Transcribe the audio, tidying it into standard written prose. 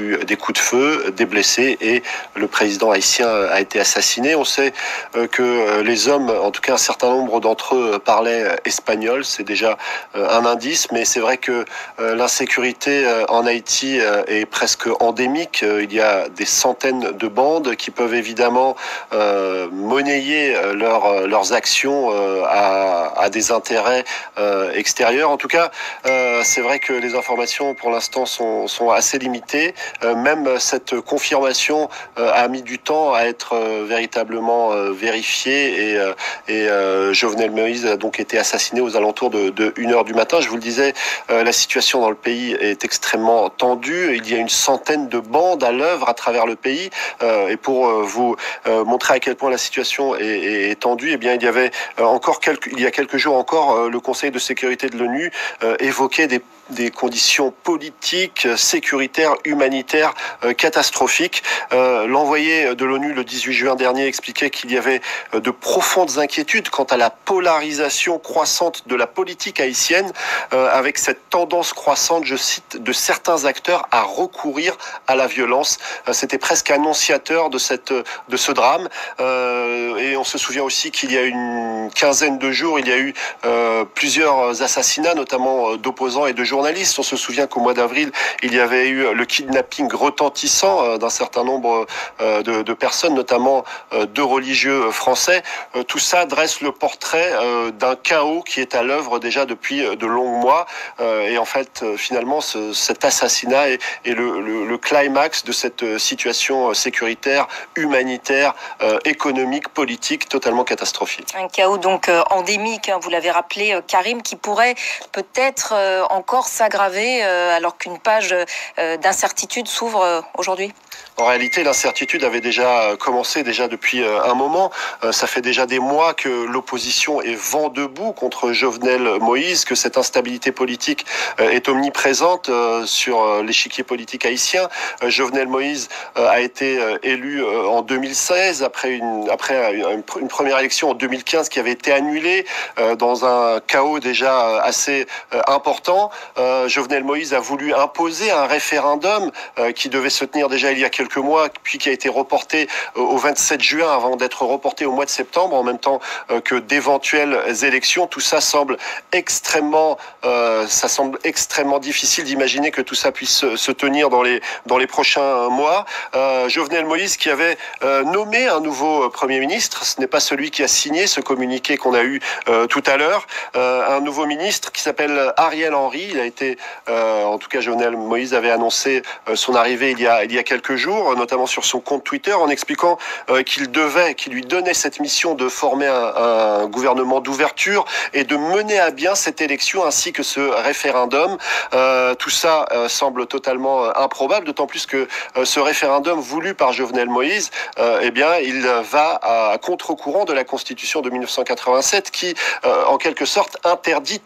eu des coups de feu, des blessés et le président haïtien a été assassiné. On sait que les hommes, en tout cas un certain nombre d'entre eux, parlaient espagnol. C'est déjà un indice, mais c'est vrai que l'insécurité en Haïti est presque endémique. Il y a des centaines de bandes qui peuvent évidemment monnayer leurs actions à des intérêts extérieurs. En tout cas, c'est vrai que les informations pour l'instant sont assez limitées. Même cette confirmation a mis du temps à être véritablement vérifiée et Jovenel Moïse a donc été assassiné aux alentours de 1h du matin. Je vous le disais, la situation dans le pays est extrêmement tendue. Il y a une centaine de bandes à l'œuvre à travers le pays. Et pour vous montrer à quel point la situation est tendue, eh bien, il y a quelques jours encore, le Conseil de sécurité de l'ONU évoquait des conditions politiques, sécuritaires, humanitaires catastrophiques. L'envoyé de l'ONU le 18 juin dernier expliquait qu'il y avait de profondes inquiétudes quant à la polarisation croissante de la politique haïtienne, avec cette tendance croissante, je cite, de certains acteurs à recourir à la violence. C'était presque annonciateur de ce drame. Et on se souvient aussi qu'il y a une quinzaine de jours, il y a eu plusieurs assassinats, notamment d'opposants et de journalistes. On se souvient qu'au mois d'avril, il y avait eu le kidnapping retentissant d'un certain nombre de personnes, notamment de religieux français. Tout ça dresse le portrait d'un chaos qui est à l'œuvre déjà depuis de longs mois. Et en fait, finalement, cet assassinat est le climax de cette situation sécuritaire, humanitaire, économique, politique, totalement catastrophique. Un chaos donc endémique, vous l'avez rappelé, Karim, qui pourrait peut-être encore s'aggraver alors qu'une page d'incertitude s'ouvre aujourd'hui. En réalité, l'incertitude avait déjà commencé depuis un moment. Ça fait déjà des mois que l'opposition est vent debout contre Jovenel Moïse, que cette instabilité politique est omniprésente sur l'échiquier politique haïtien. Jovenel Moïse a été élu en 2016 après une première élection en 2015 qui avait été annulée dans un chaos déjà assez important. Jovenel Moïse a voulu imposer un référendum qui devait se tenir déjà il y a quelques mois, puis qui a été reporté au 27 juin avant d'être reporté au mois de septembre, en même temps que d'éventuelles élections. Tout ça semble extrêmement difficile d'imaginer que tout ça puisse se tenir dans les prochains mois. Jovenel Moïse qui avait nommé un nouveau Premier ministre, ce n'est pas celui qui a signé ce communiqué qu'on a eu tout à l'heure, un nouveau ministre qui s'appelle Ariel Henry. Il a été, en tout cas Jovenel Moïse avait annoncé son arrivée il y a quelques jours, notamment sur son compte Twitter, en expliquant qu'il lui donnait cette mission de former un gouvernement d'ouverture et de mener à bien cette élection ainsi que ce référendum. Tout ça semble totalement improbable, d'autant plus que ce référendum voulu par Jovenel Moïse, il va à contre-courant de la Constitution de 1987 qui, en quelque sorte, interdit